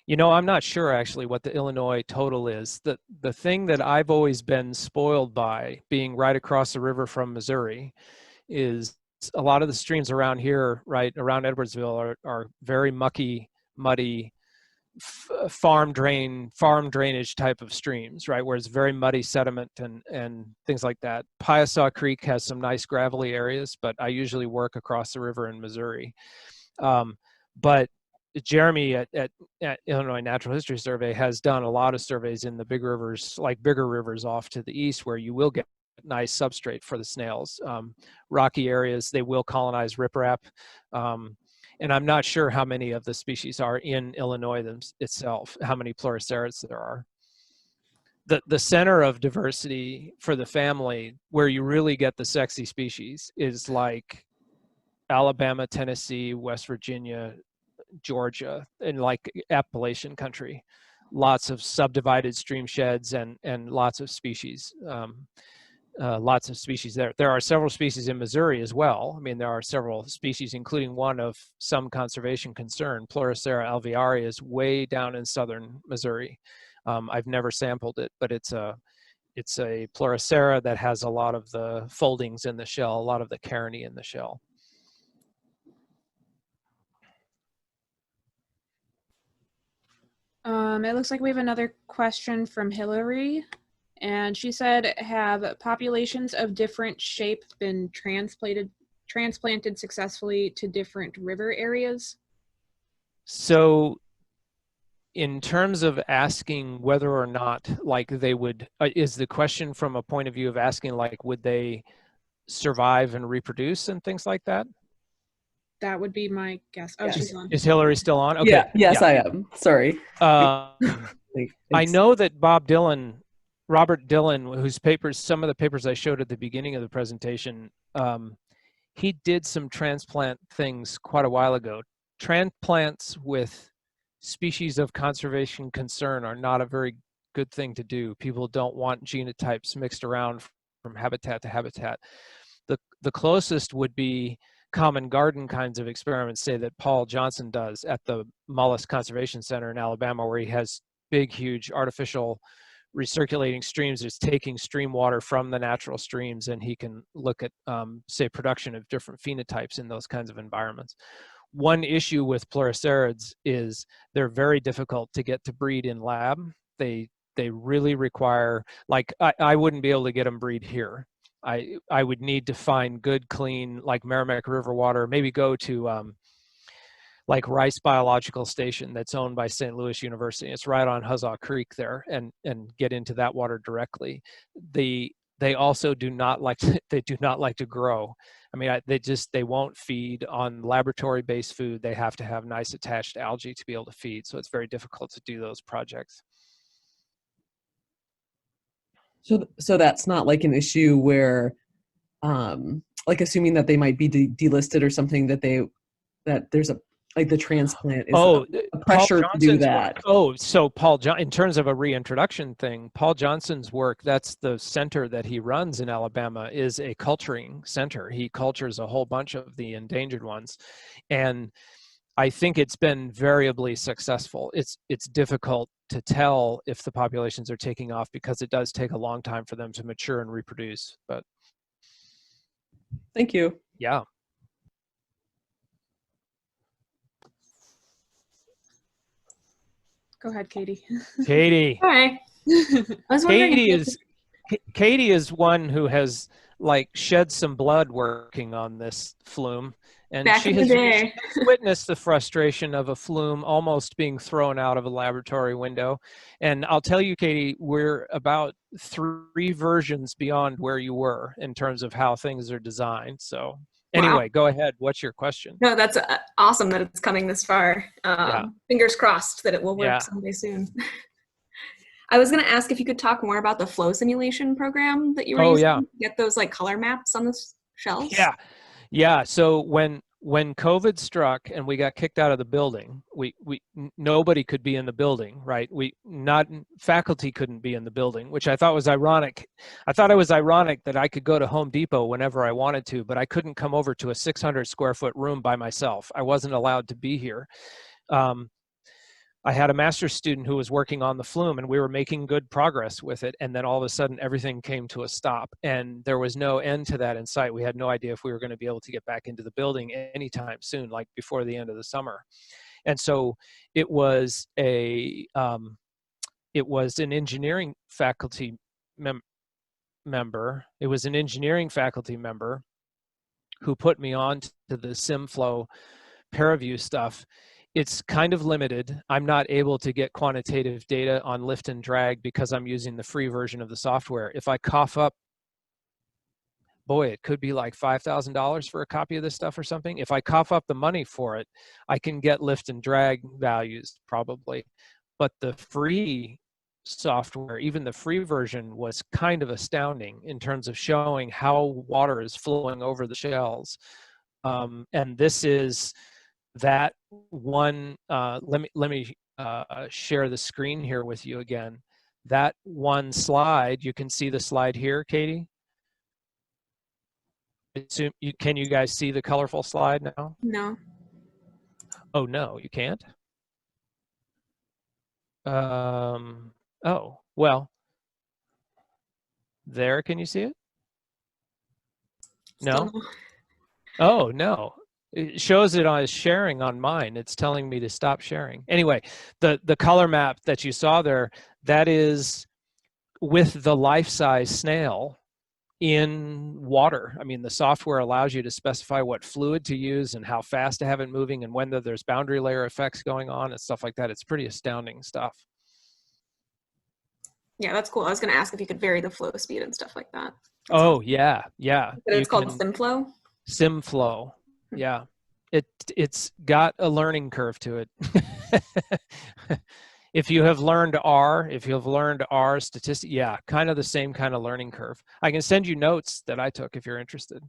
You know, I'm not sure actually what the Illinois total is. The thing that I've always been spoiled by, being right across the river from Missouri, is a lot of the streams around here, right around Edwardsville, are very mucky, muddy, farm drainage type of streams, right, where it's very muddy sediment and things like that. Piasaw Creek has some nice gravelly areas, but I usually work across the river in Missouri. But Jeremy at Illinois Natural History Survey has done a lot of surveys in the big rivers, like bigger rivers off to the east, where you will get nice substrate for the snails. Rocky areas, they will colonize riprap. And I'm not sure how many of the species are in Illinois itself, how many Pleurocerids there are. The center of diversity for the family, where you really get the sexy species, is like Alabama, Tennessee, West Virginia, Georgia, and like Appalachian country. Lots of subdivided stream sheds and lots of species. Lots of species there. There are several species in Missouri as well. I mean, there are several species, including one of some conservation concern. Pleurocera alveari is way down in southern Missouri. I've never sampled it, but it's a Pleurocera that has a lot of the foldings in the shell, a lot of the carinae in the shell. It looks like we have another question from Hillary. And she said, have populations of different shape been transplanted successfully to different river areas? So in terms of asking whether or not, like, they would, is the question from a point of view of asking, like, would they survive and reproduce and things like that? That would be my guess. Oh, Yes. she's on. Is Hillary still on? Okay. Yeah, yes, I am. Sorry. I know that Robert Dillon, whose papers, some of the papers I showed at the beginning of the presentation, he did some transplant things quite a while ago. Transplants with species of conservation concern are not a very good thing to do. People don't want genotypes mixed around from habitat to habitat. The closest would be common garden kinds of experiments, say, that Paul Johnson does at the Mollusk Conservation Center in Alabama, where he has big, huge artificial recirculating streams. It's taking stream water from the natural streams, and he can look at, say, production of different phenotypes in those kinds of environments. One issue with Pleurocerids is they're very difficult to get to breed in lab. They really require, like, I wouldn't be able to get them breed here. I would need to find good, clean, like Merrimack River water, maybe go to like Rice Biological Station that's owned by St. Louis University. It's right on Huzzah Creek there, and get into that water directly. They also do not like to grow. I mean, they won't feed on laboratory-based food. They have to have nice attached algae to be able to feed. So it's very difficult to do those projects. So that's not like an issue where, like, assuming that they might be delisted or something, that there's a, like, the transplant is a pressure to do that. So in terms of a reintroduction thing, Paul Johnson's work, that's the center that he runs in Alabama, is a culturing center. He cultures a whole bunch of the endangered ones, and I think it's been variably successful. It's difficult to tell if the populations are taking off, because it does take a long time for them to mature and reproduce. But thank you. Yeah. Go ahead, Katie. Katie. Hi. I was wondering Katie is one who has, like, shed some blood working on this flume, and she has witnessed the frustration of a flume almost being thrown out of a laboratory window. And I'll tell you, Katie, we're about 3 versions beyond where you were in terms of how things are designed. So anyway, Go ahead. What's your question? No, that's awesome that it's coming this far. Fingers crossed that it will work someday soon. I was going to ask if you could talk more about the flow simulation program that you were using to get those, like, color maps on the shells. Yeah. So when COVID struck and we got kicked out of the building, nobody could be in the building, right? Faculty couldn't be in the building, which I thought was ironic. I thought it was ironic that I could go to Home Depot whenever I wanted to, but I couldn't come over to a 600 square foot room by myself. I wasn't allowed to be here. I had a master's student who was working on the flume, and we were making good progress with it. And then all of a sudden, everything came to a stop, and there was no end to that in sight. We had no idea if we were going to be able to get back into the building anytime soon, like before the end of the summer. And so it was an engineering faculty member. It was an engineering faculty member who put me on to the SimFlow ParaView stuff. It's kind of limited. I'm not able to get quantitative data on lift and drag because I'm using the free version of the software. If I cough up, boy, it could be like $5,000 for a copy of this stuff or something. If I cough up the money for it, I can get lift and drag values probably. But the free software, even the free version, was kind of astounding in terms of showing how water is flowing over the shells. And this is that one. Let me share the screen here with you again. That one slide, you can see the slide here, Katie? Can you guys see the colorful slide now? No. Oh, no, you can't? Oh, well, there, can you see it? No? Oh, no. It shows it as sharing on mine. It's telling me to stop sharing. Anyway, the color map that you saw there, that is with the life-size snail in water. I mean, the software allows you to specify what fluid to use and how fast to have it moving and whether there's boundary layer effects going on and stuff like that. It's pretty astounding stuff. Yeah, that's cool. I was going to ask if you could vary the flow speed and stuff like that. That's oh, awesome. yeah. But it's called SimFlow? SimFlow. Yeah. It's got a learning curve to it. If you have learned R, statistics, yeah, kind of the same kind of learning curve. I can send you notes that I took if you're interested.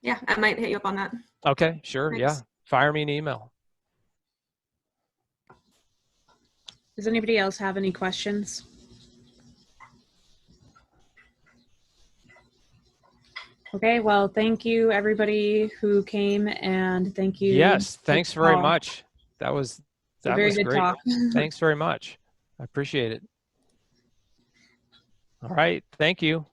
Yeah, I might hit you up on that. Okay, sure. Thanks. Yeah. Fire me an email. Does anybody else have any questions? Okay, well, thank you everybody who came, and thank you. Yes, thanks very much. That was very good great. Talk. Thanks very much. I appreciate it. All right, thank you.